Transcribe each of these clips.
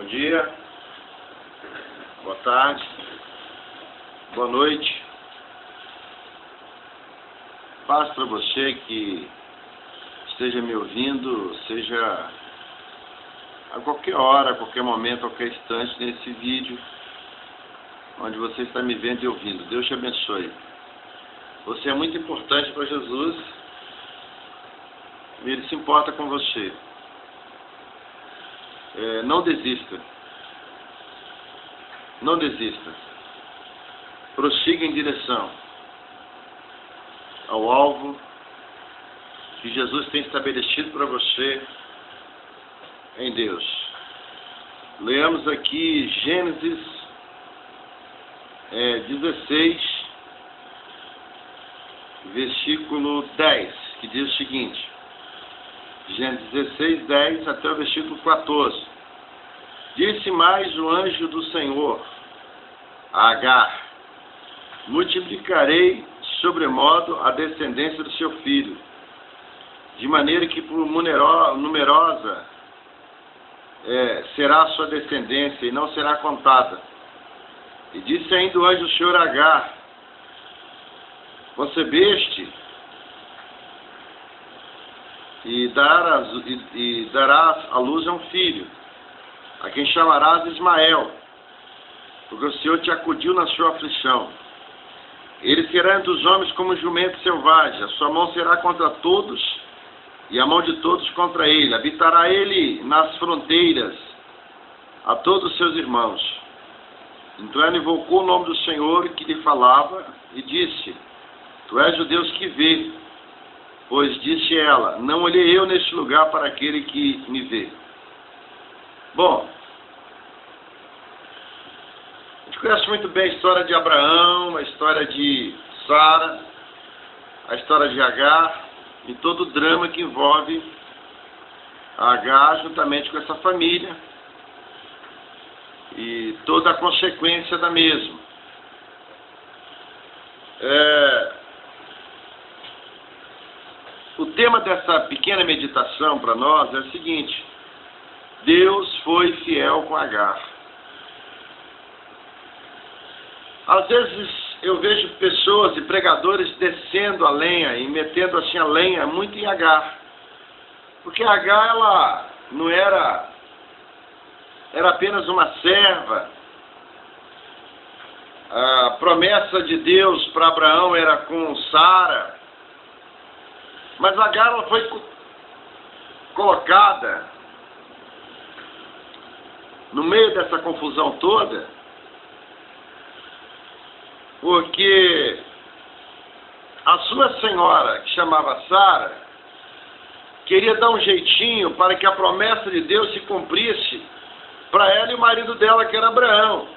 Bom dia, boa tarde, boa noite. Paz para você que esteja me ouvindo, seja a qualquer hora, a qualquer momento, a qualquer instante nesse vídeo, onde você está me vendo e ouvindo. Deus te abençoe. Você é muito importante para Jesus e Ele se importa com você. Não desista. Não desista. Prossiga em direção ao alvo que Jesus tem estabelecido para você em Deus. Leamos aqui Gênesis 16, versículo 10, que diz o seguinte. Gênesis 16, 10 até o versículo 14. Disse mais o anjo do Senhor a Agar: multiplicarei sobremodo a descendência do seu filho, de maneira que por numerosa será a sua descendência, e não será contada. E disse ainda o anjo do Senhor a Agar: concebeste e darás à luz a um filho, a quem chamarás Ismael, porque o Senhor te acudiu na sua aflição. Ele será entre os homens como um jumento selvagem, a sua mão será contra todos, e a mão de todos contra ele. Habitará ele nas fronteiras a todos os seus irmãos. Então ela invocou o nome do Senhor que lhe falava, e disse: tu és o Deus que vê. Pois disse ela: não olhei eu neste lugar para aquele que me vê. Bom, a gente conhece muito bem a história de Abraão, a história de Sara, a história de Agar e todo o drama que envolve a Agar juntamente com essa família e toda a consequência da mesma. O tema dessa pequena meditação para nós é o seguinte: Deus foi fiel com Agar. Às vezes eu vejo pessoas e pregadores descendo a lenha e metendo assim a lenha muito em Agar. Porque Agar, ela não era apenas uma serva. A promessa de Deus para Abraão era com Sara. Mas Agar, ela foi colocada no meio dessa confusão toda, porque a sua senhora, que chamava Sara, queria dar um jeitinho para que a promessa de Deus se cumprisse para ela e o marido dela, que era Abraão.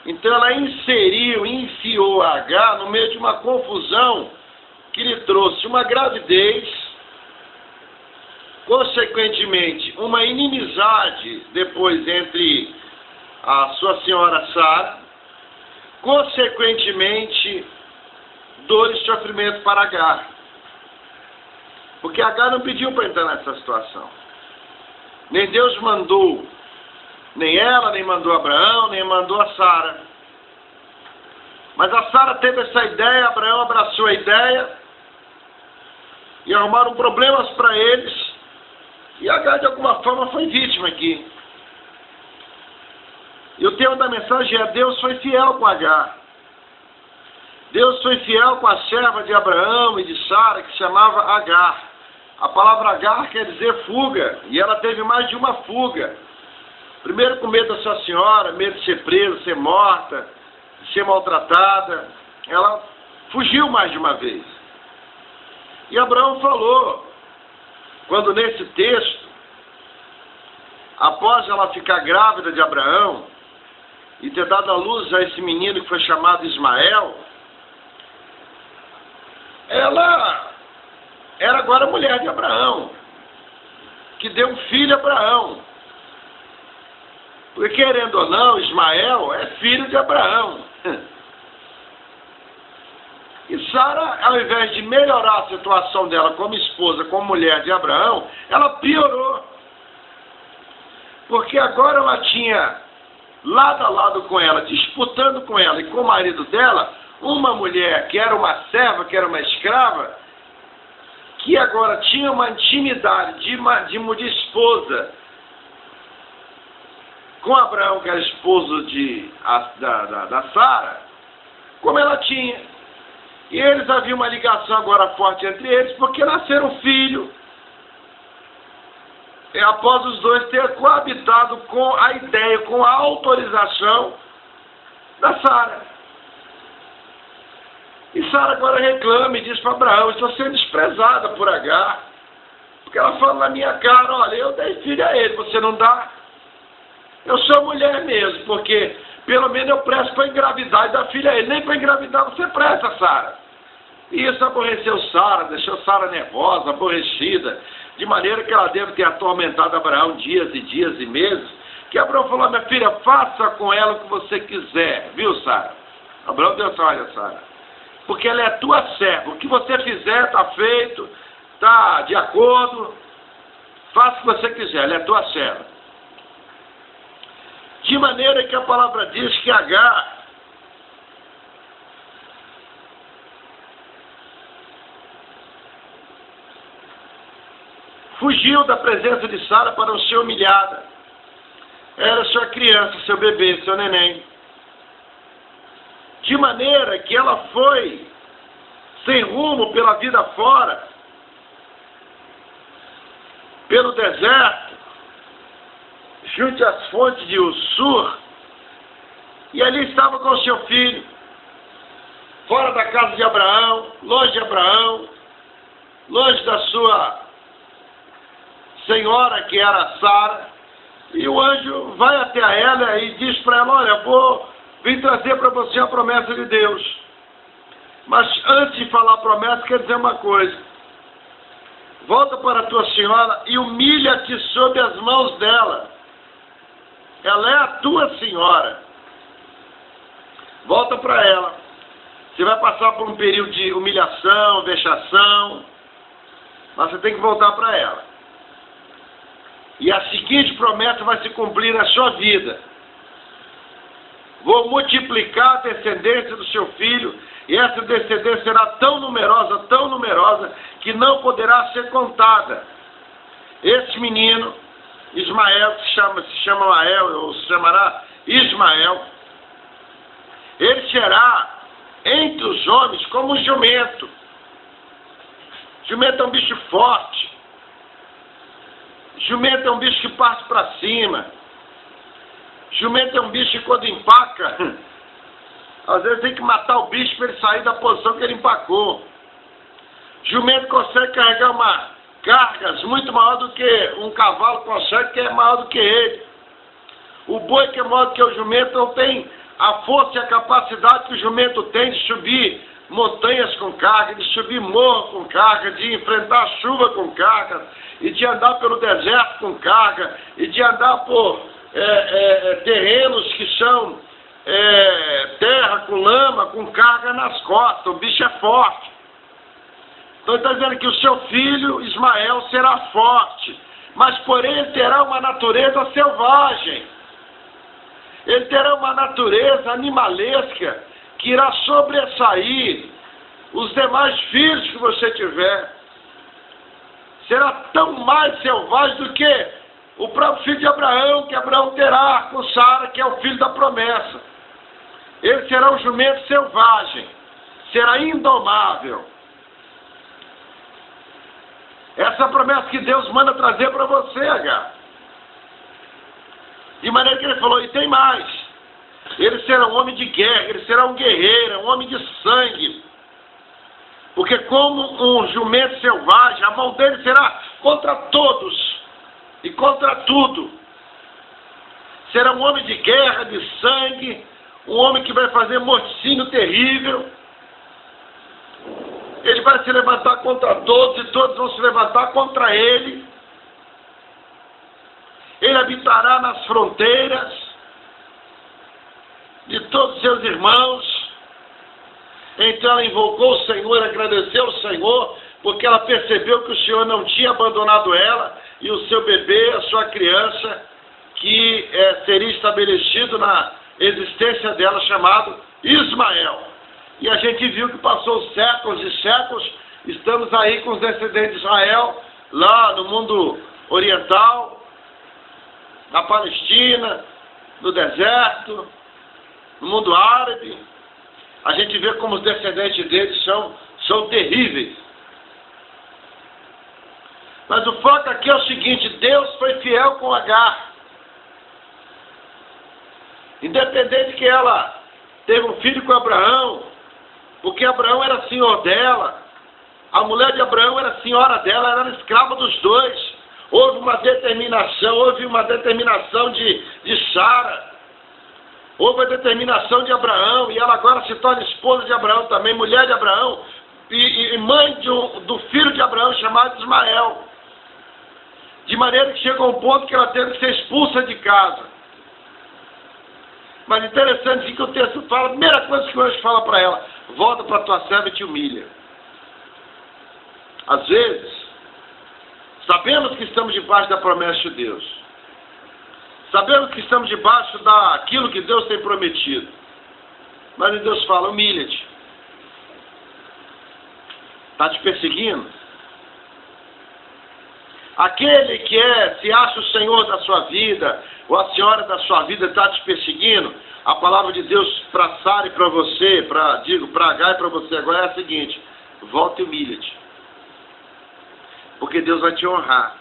Então ela enfiou a Agar no meio de uma confusão que lhe trouxe uma gravidez, consequentemente uma inimizade depois entre a sua senhora Sara, consequentemente dor e sofrimento para Agar. Porque Agar não pediu para entrar nessa situação. Nem Deus mandou, nem ela, nem mandou Abraão, nem mandou a Sara. Mas a Sara teve essa ideia, Abraão abraçou a ideia, e arrumaram problemas para eles, e Agar de alguma forma foi vítima aqui. E o tema da mensagem é: Deus foi fiel com Agar. Deus foi fiel com a serva de Abraão e de Sara, que se chamava Agar. A palavra Agar quer dizer fuga, e ela teve mais de uma fuga. Primeiro com medo da sua senhora, medo de ser presa, ser morta, de ser maltratada. Ela fugiu mais de uma vez. E Abraão falou, quando nesse texto, após ela ficar grávida de Abraão e ter dado à luz a esse menino que foi chamado Ismael, ela era agora mulher de Abraão, que deu um filho a Abraão. Porque, querendo ou não, Ismael é filho de Abraão. E Sara, ao invés de melhorar a situação dela como esposa, como mulher de Abraão, ela piorou. Porque agora ela tinha, lado a lado com ela, disputando com ela e com o marido dela, uma mulher que era uma serva, que era uma escrava, que agora tinha uma intimidade de esposa com Abraão, que era esposo da Sara, como ela tinha. E eles haviam uma ligação agora forte entre eles, porque nasceram um filho, após os dois terem coabitado com a ideia, com a autorização da Sara. E Sara agora reclama e diz para Abraão: estou sendo desprezada por Agar, porque ela fala na minha cara: olha, eu dei filho a ele, você não dá? Eu sou mulher mesmo, porque pelo menos eu presto para engravidar e dar filho a ele. Nem para engravidar você presta, Sara. E isso aborreceu Sara, deixou Sara nervosa, aborrecida, de maneira que ela deve ter atormentado Abraão dias e dias e meses, que Abraão falou: minha filha, faça com ela o que você quiser, viu, Sara? Abraão deu: olha, Sara, porque ela é tua serva, o que você fizer está feito, está de acordo, faça o que você quiser, ela é tua serva. De maneira que a palavra diz que Agar fugiu da presença de Sara para não ser humilhada. Era sua criança, seu bebê, seu neném. De maneira que ela foi sem rumo pela vida fora, pelo deserto, junto às fontes de Ussur, e ali estava com seu filho, fora da casa de Abraão, longe da sua senhora, que era Sara. E o anjo vai até a ela e diz para ela: olha, vim trazer para você a promessa de Deus. Mas antes de falar a promessa, quer dizer uma coisa: volta para a tua senhora e humilha-te sob as mãos dela. Ela é a tua senhora. Volta para ela. Você vai passar por um período de humilhação, vexação, mas você tem que voltar para ela. E a seguinte promessa vai se cumprir na sua vida: vou multiplicar a descendência do seu filho, e essa descendência será tão numerosa, que não poderá ser contada. Esse menino, Ismael, que se chama Mael, ou se chamará Ismael, ele será entre os homens como um jumento. Jumento é um bicho forte. Jumento é um bicho que parte para cima. Jumento é um bicho que, quando empaca, às vezes tem que matar o bicho para ele sair da posição que ele empacou. Jumento consegue carregar cargas muito maior do que um cavalo consegue, que é maior do que ele. O boi, que é maior do que o jumento, não tem a força e a capacidade que o jumento tem de subir montanhas com carga, de subir morro com carga, de enfrentar chuva com carga, e de andar pelo deserto com carga, e de andar por terrenos que são terra com lama, com carga nas costas. O bicho é forte. Então ele está dizendo que o seu filho Ismael será forte, mas porém ele terá uma natureza selvagem. Ele terá uma natureza animalesca que irá sobressair os demais filhos que você tiver. Será tão mais selvagem do que o próprio filho de Abraão, que Abraão terá com Sara, que é o filho da promessa. Ele será um jumento selvagem, será indomável. Essa é a promessa que Deus manda trazer para você, Agar. De maneira que ele falou: e tem mais. Ele será um homem de guerra, ele será um guerreiro, um homem de sangue. Porque como um jumento selvagem, a mão dele será contra todos e contra tudo. Será um homem de guerra, de sangue, um homem que vai fazer morticínio terrível. Ele vai se levantar contra todos e todos vão se levantar contra ele. Ele habitará nas fronteiras de todos seus irmãos. Então ela invocou o Senhor, agradeceu ao Senhor, porque ela percebeu que o Senhor não tinha abandonado ela e o seu bebê, a sua criança, que seria estabelecido na existência dela, chamado Ismael. E a gente viu que passou séculos e séculos, estamos aí com os descendentes de Israel, lá no mundo oriental, na Palestina, no deserto, no mundo árabe. A gente vê como os descendentes deles são terríveis. Mas o foco aqui é o seguinte: Deus foi fiel com Agar. Independente que ela teve um filho com Abraão, porque Abraão era senhor dela, a mulher de Abraão era senhora dela, ela era escrava dos dois. Houve uma determinação de Sara, houve a determinação de Abraão, e ela agora se torna esposa de Abraão também, mulher de Abraão, e mãe do filho de Abraão, chamado Ismael. De maneira que chega a um ponto que ela teve que ser expulsa de casa. Mas interessante que o texto fala, a primeira coisa que o anjo fala para ela: volta para tua serva e te humilha. Às vezes, sabemos que estamos debaixo da promessa de Deus. Sabemos que estamos debaixo daquilo que Deus tem prometido. Mas Deus fala: humilha-te. Está te perseguindo? Aquele que se acha o Senhor da sua vida, ou a senhora da sua vida, está te perseguindo. A palavra de Deus para Sara e para você, para Agar e para você agora é a seguinte: volta e humilha-te. Porque Deus vai te honrar.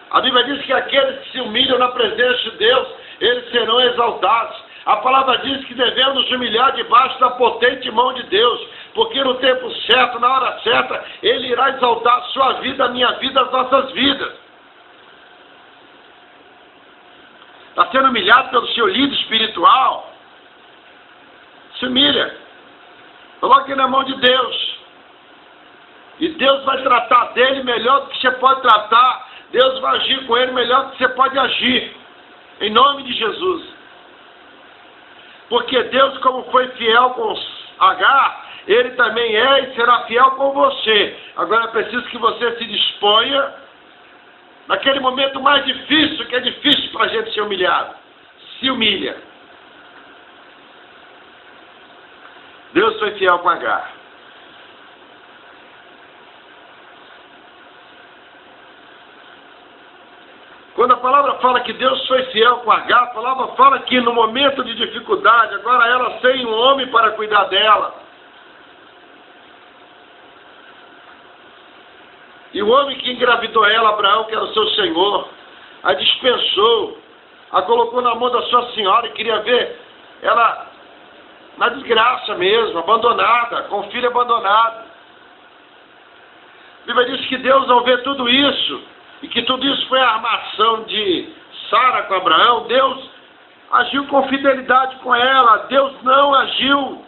A Bíblia diz que aqueles que se humilham na presença de Deus, eles serão exaltados. A palavra diz que devemos nos humilhar debaixo da potente mão de Deus, porque no tempo certo, na hora certa, Ele irá exaltar a sua vida, a minha vida, as nossas vidas. Está sendo humilhado pelo seu líder espiritual? Se humilha. Coloque na mão de Deus. E Deus vai tratar dele melhor do que você pode tratar. Deus vai agir com ele melhor do que você pode agir. Em nome de Jesus. Porque Deus, como foi fiel com Agar, Ele também é e será fiel com você. Agora é preciso que você se disponha, naquele momento mais difícil, que é difícil para a gente ser humilhado. Se humilha. Deus foi fiel com Agar. Quando a palavra fala que Deus foi fiel com Agar, a palavra fala que no momento de dificuldade, agora ela sem um homem para cuidar dela. E o homem que engravidou ela, Abraão, que era o seu senhor, a dispensou, a colocou na mão da sua senhora e queria ver ela na desgraça mesmo, abandonada, com o filho abandonado. A Bíblia diz que Deus, ao ver tudo isso, e que tudo isso foi a armação de Sara com Abraão, Deus agiu com fidelidade com ela. Deus não agiu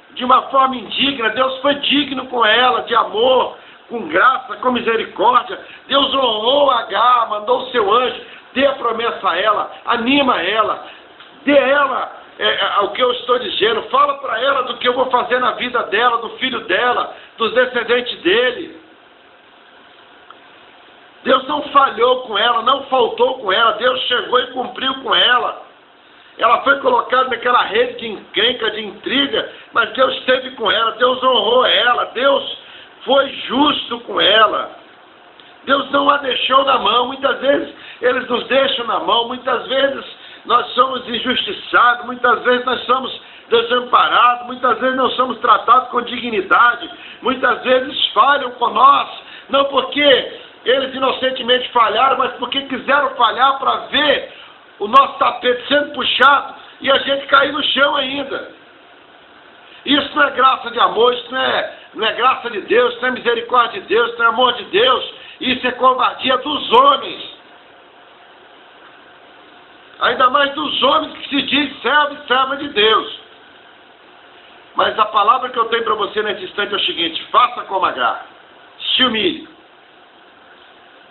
de uma forma indigna. Deus foi digno com ela, de amor, com graça, com misericórdia. Deus honrou Agar, mandou o seu anjo, dê a promessa a ela, anima ela, dê a ela o que eu estou dizendo, fala para ela do que eu vou fazer na vida dela, do filho dela, dos descendentes dele. Deus não falhou com ela, não faltou com ela. Deus chegou e cumpriu com ela. Ela foi colocada naquela rede de encrenca, de intriga, mas Deus esteve com ela, Deus honrou ela, Deus foi justo com ela. Deus não a deixou na mão. Muitas vezes eles nos deixam na mão, muitas vezes nós somos injustiçados, muitas vezes nós somos desamparados, muitas vezes não somos tratados com dignidade, muitas vezes falham com nós, não porque eles inocentemente falharam, mas porque quiseram falhar para ver o nosso tapete sendo puxado e a gente cair no chão ainda. Isso não é graça de amor, isso não é graça de Deus, isso não é misericórdia de Deus, isso não é amor de Deus, isso é covardia dos homens. Ainda mais dos homens que se diz servo e serva de Deus. Mas a palavra que eu tenho para você nesse instante é o seguinte: faça como Agar, se humilhe.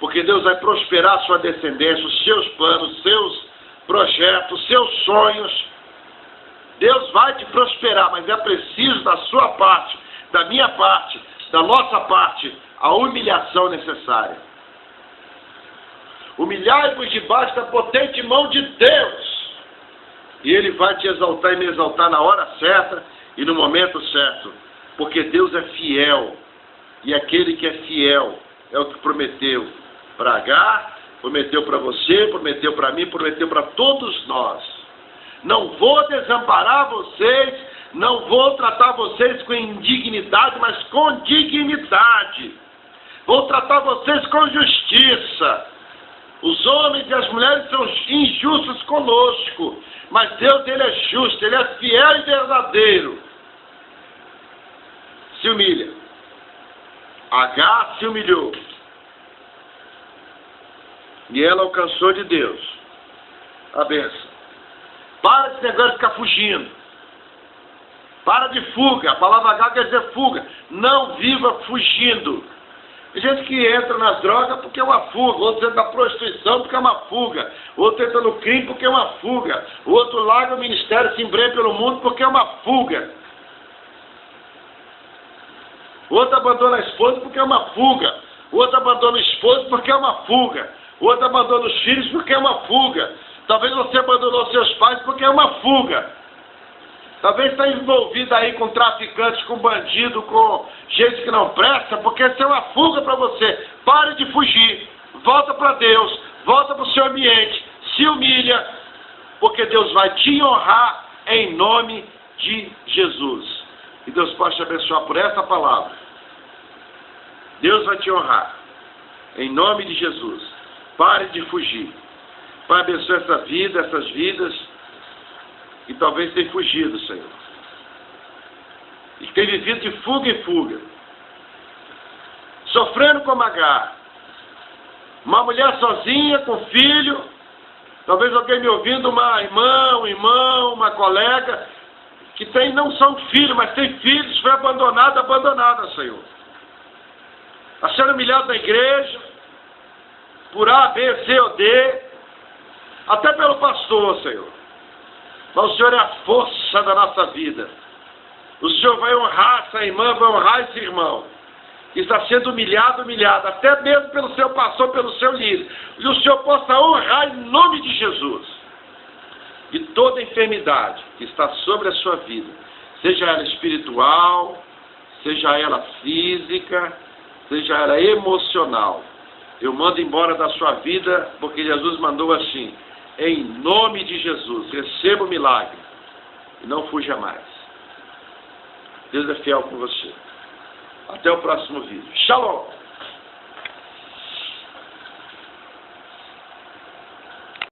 Porque Deus vai prosperar a sua descendência, os seus planos, os seus projetos, os seus sonhos. Deus vai te prosperar, mas é preciso da sua parte, da minha parte, da nossa parte, a humilhação necessária. Humilhai-vos debaixo da potente mão de Deus. E Ele vai te exaltar e me exaltar na hora certa e no momento certo. Porque Deus é fiel. E aquele que é fiel é o que prometeu para Agar, prometeu para você, prometeu para mim, prometeu para todos nós. Não vou desamparar vocês, não vou tratar vocês com indignidade, mas com dignidade. Vou tratar vocês com justiça. Os homens e as mulheres são injustos conosco, mas Deus, Ele é justo, Ele é fiel e verdadeiro. Se humilha. Agar se humilhou. E ela alcançou de Deus a bênção. Para esse negócio de ficar fugindo. Para de fuga. A palavra Agar quer dizer fuga. Não viva fugindo. Tem gente que entra nas drogas porque é uma fuga. Outro entra na prostituição porque é uma fuga. Outro entra no crime porque é uma fuga. Outro larga o ministério, se embrenha pelo mundo porque é uma fuga. Outro abandona a esposa porque é uma fuga. Outro abandona o esposo porque é uma fuga. Outro abandona os filhos porque é uma fuga. Talvez você abandonou seus pais porque é uma fuga. Talvez está envolvido aí com traficantes, com bandido, com gente que não presta, porque isso é uma fuga para você. Pare de fugir. Volta para Deus. Volta para o seu ambiente. Se humilha, porque Deus vai te honrar em nome de Jesus. E Deus pode te abençoar por essa palavra. Deus vai te honrar em nome de Jesus. Pare de fugir. Pai, abençoe essa vida, essas vidas que talvez tenham fugido, Senhor. E que tenham vivido de fuga em fuga. Sofrendo como Agar. Uma mulher sozinha, com filho. Talvez alguém me ouvindo, uma irmã, um irmão, uma colega, que não são filhos, mas tem filhos, foi abandonada, Senhor. A ser humilhado na igreja, por A, B, C ou D, até pelo pastor, Senhor. Mas o Senhor é a força da nossa vida. O Senhor vai honrar essa irmã, vai honrar esse irmão, que está sendo humilhado, até mesmo pelo seu pastor, pelo seu líder. E o Senhor possa honrar em nome de Jesus. De toda enfermidade que está sobre a sua vida, seja ela espiritual, seja ela física, seja ela emocional, eu mando embora da sua vida, porque Jesus mandou assim, em nome de Jesus, receba o milagre e não fuja mais. Deus é fiel com você. Até o próximo vídeo. Shalom!